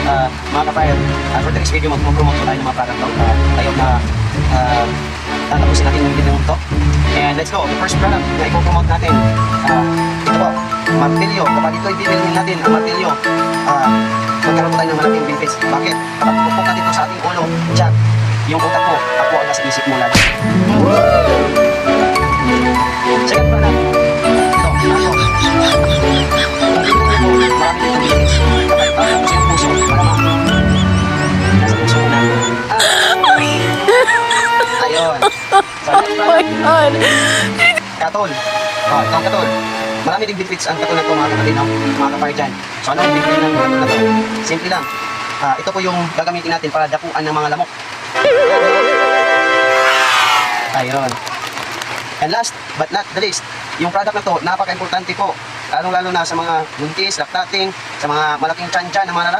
mga kapayad, for today's video, mag-promote po tayo ng mga product to. Ayun na tatapusin natin yung video to. And let's go. The first product na i-promote natin, ito po, martilyo. Kapag ito i-bilhin natin, ang martilyo, magkaroon po tayo ng malaking benefits. Bakit? Kapag pupok natin ito sa ating ulo, dyan, yung utak mo, ako ang nasa isip mo lagi. Second product, ito, marami dito benefits. Kapag tapos yung puso, malamang nasa puso mo na. Ayun. So, next product, katol. Itong katol. Marami ding benefits ang katol na ito, mga kapatid, mga kapatid dyan. So, ano ang benefit ng katol na ito? Simple lang. Ito po yung gagamitin natin para dapuan ng mga lamok. Ayun. And last but not the least, yung product na to, napaka-importante po. Lalong-lalo na sa mga buntis, lactating, sa mga malaking tiyan dyan, ng mga lalaki.